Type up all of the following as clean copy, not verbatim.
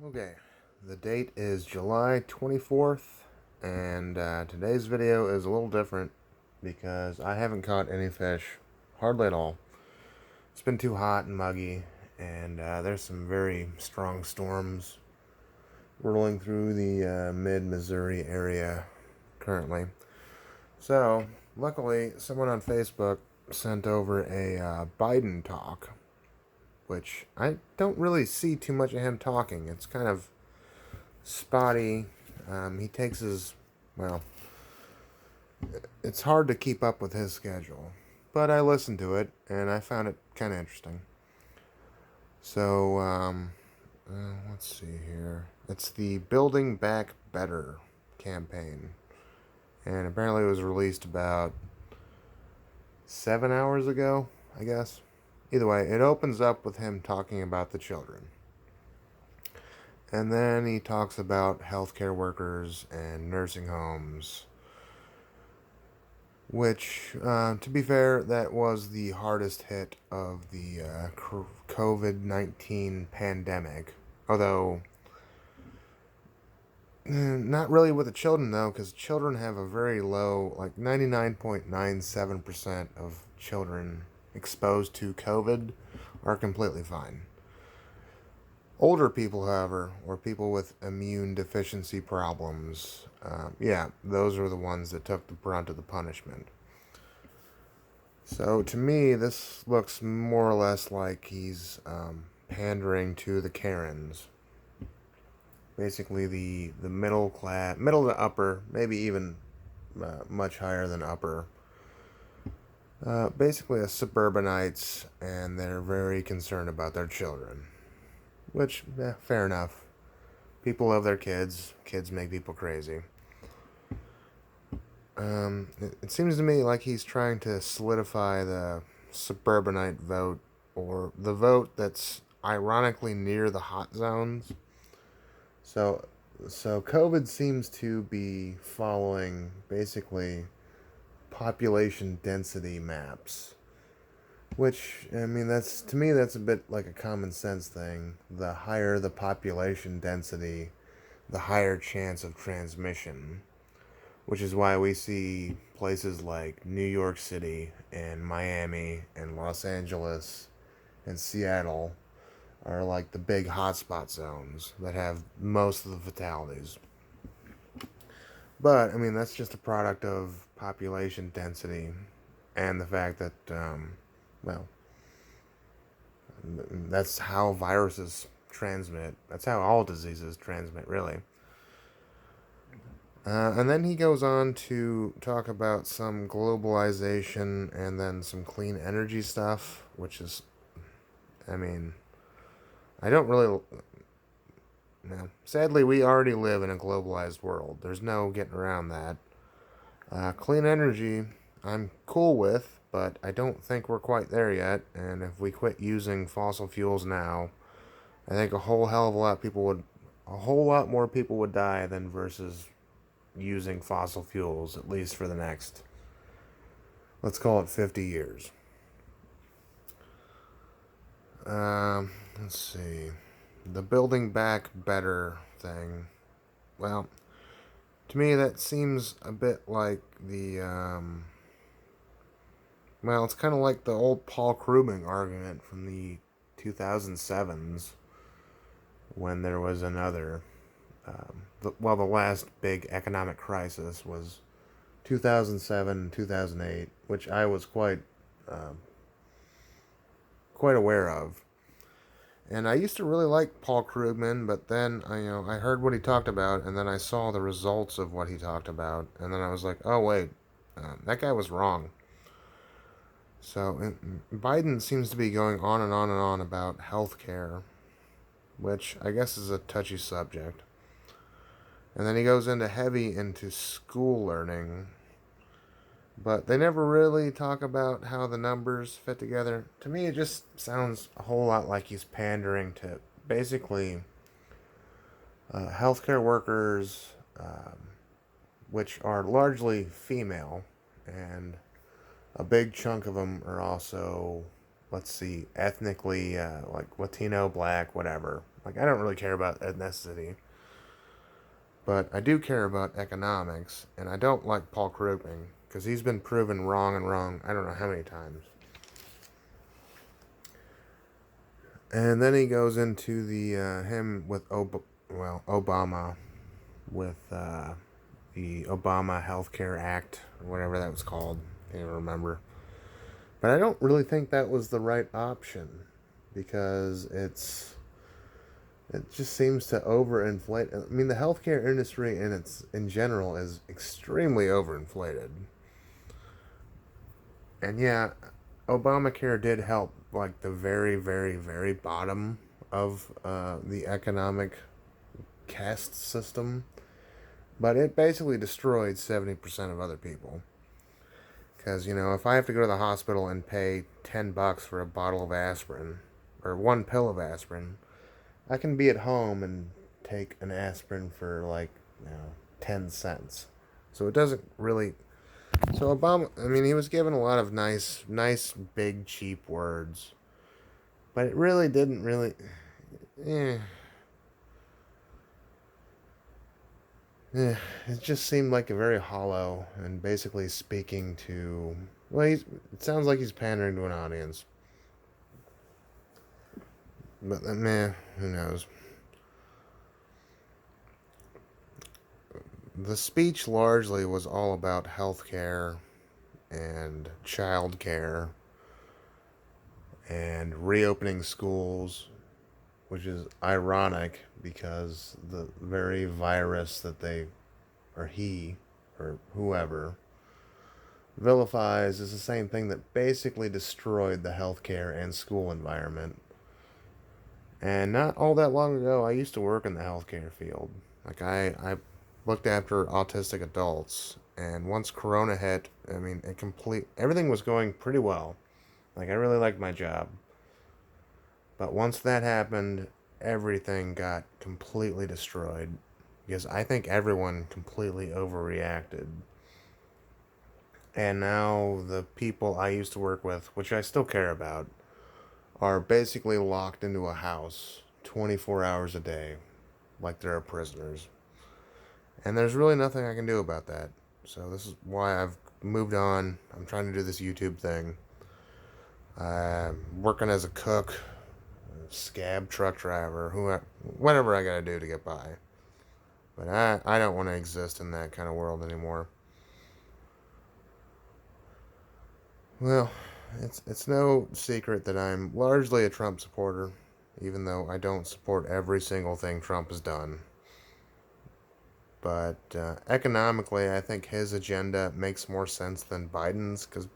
Okay, the date is July 24th, and today's video is a little different because I haven't caught any fish, hardly at all. It's been too hot and muggy, and there's some very strong storms rolling through the mid-Missouri area currently. So, luckily, someone on Facebook sent over a Biden talk, which I don't really see too much of him talking. It's kind of spotty. He takes his, well, it's hard to keep up with his schedule. But I listened to it, and I found it kind of interesting. So, let's see here. It's the Building Back Better campaign. And apparently it was released about 7 hours ago, I guess. Either way, it opens up with him talking about the children. And then he talks about healthcare workers and nursing homes, which, to be fair, that was the hardest hit of the COVID-19 pandemic. Although, not really with the children, though, because children have a very low, like 99.97% of children exposed to COVID are completely fine. Older people, however, or people with immune deficiency problems, yeah, those are the ones that took the brunt of the punishment. So to me, this looks more or less like he's pandering to the Karens. Basically, the middle class, middle to upper, maybe even much higher than upper. Basically, a suburbanites, and they're very concerned about their children. Which, fair enough. People love their kids. Kids make people crazy. It seems to me like he's trying to solidify the suburbanite vote, or the vote that's ironically near the hot zones. So, so COVID seems to be following basically population density maps. Which, I mean, that's, to me, that's a bit like a common sense thing. The higher the population density, the higher chance of transmission. Which is why we see places like New York City and Miami and Los Angeles and Seattle are like the big hotspot zones that have most of the fatalities. But, I mean, that's just a product of population density and the fact that, well, that's how viruses transmit. That's how all diseases transmit, really. And then he goes on to talk about some globalization and then some clean energy stuff, which is, I mean, I don't really. No. Sadly, we already live in a globalized world. There's no getting around that. Clean energy, I'm cool with, but I don't think we're quite there yet. And if we quit using fossil fuels now, I think a whole lot more people would die than versus using fossil fuels, at least for the next, let's call it 50 years. Let's see. The Building Back Better thing. Well, to me, that seems a bit like well, it's kind of like the old Paul Krugman argument from the 2007s when there was another. The last big economic crisis was 2007, 2008, which I was quite aware of. And I used to really like Paul Krugman, but then I heard what he talked about, and then I saw the results of what he talked about, and then I was like, oh wait, that guy was wrong. So Biden seems to be going on and on and on about healthcare, which I guess is a touchy subject. And then he goes heavy into school learning, but they never really talk about how the numbers fit together. To me, it just sounds a whole lot like he's pandering to basically healthcare workers, which are largely female, and a big chunk of them are also, let's see, ethnically like Latino, black, whatever. Like, I don't really care about ethnicity, but I do care about economics, and I don't like Paul Krugman, because he's been proven wrong and wrong I don't know how many times. And then he goes into the him with Obama, with the Obama Healthcare Act, or whatever that was called. I can't even remember. But I don't really think that was the right option, because it just seems to overinflate. I mean, the healthcare industry in general is extremely overinflated. And yeah, Obamacare did help, like, the very, very, very bottom of the economic caste system, but it basically destroyed 70% of other people. Because, if I have to go to the hospital and pay $10 for a bottle of aspirin, or one pill of aspirin, I can be at home and take an aspirin for, like, 10 cents. So it doesn't really. So Obama, I mean, he was given a lot of nice, big, cheap words, but it really didn't really. Eh, it just seemed like a very hollow and basically speaking to. Well, it sounds like he's pandering to an audience, but meh, who knows? The speech largely was all about healthcare and childcare and reopening schools, which is ironic because the very virus that they, or he, or whoever, vilifies is the same thing that basically destroyed the healthcare and school environment. And not all that long ago, I used to work in the healthcare field. Like, I looked after autistic adults, and once Corona hit, I mean, everything was going pretty well. Like, I really liked my job. But once that happened, everything got completely destroyed, because I think everyone completely overreacted. And now the people I used to work with, which I still care about, are basically locked into a house 24 hours a day, like they're prisoners. And there's really nothing I can do about that. So this is why I've moved on. I'm trying to do this YouTube thing. I'm working as a cook, scab truck driver, whatever I gotta do to get by. But I don't want to exist in that kind of world anymore. Well, it's no secret that I'm largely a Trump supporter, even though I don't support every single thing Trump has done. But economically, I think his agenda makes more sense than Biden's, because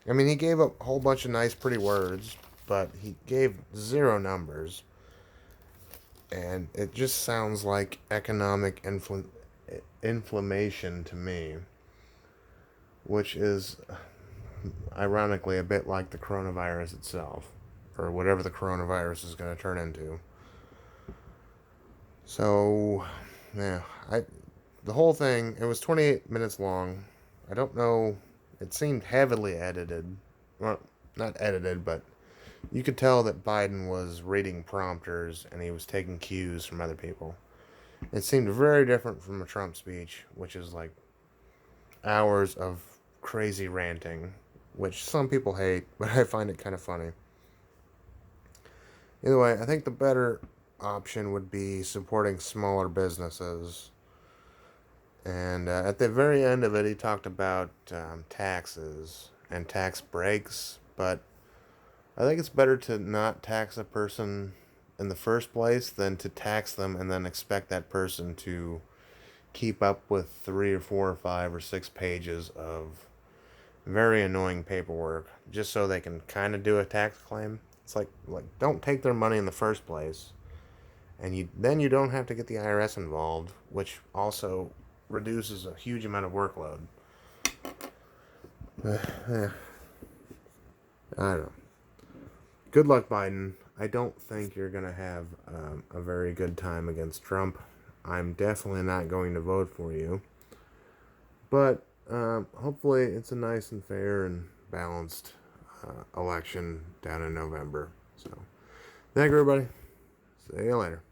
I mean, he gave a whole bunch of nice, pretty words, but he gave zero numbers, and it just sounds like economic inflammation to me, which is ironically a bit like the coronavirus itself, or whatever the coronavirus is going to turn into. So, yeah, the whole thing, it was 28 minutes long. I don't know, it seemed heavily edited. Well, not edited, but you could tell that Biden was reading prompters and he was taking cues from other people. It seemed very different from a Trump speech, which is like hours of crazy ranting, which some people hate, but I find it kind of funny. Either way, I think the better option would be supporting smaller businesses. And at the very end of it, he talked about taxes and tax breaks, but I think it's better to not tax a person in the first place than to tax them and then expect that person to keep up with 3 or 4 or 5 or 6 pages of very annoying paperwork just so they can kind of do a tax claim. It's like don't take their money in the first place, and you don't have to get the IRS involved, which also reduces a huge amount of workload. Yeah, I don't know. Good luck, Biden. I don't think you're going to have a very good time against Trump. I'm definitely not going to vote for you. But hopefully it's a nice and fair and balanced election down in November. So, thank you, everybody. See you later.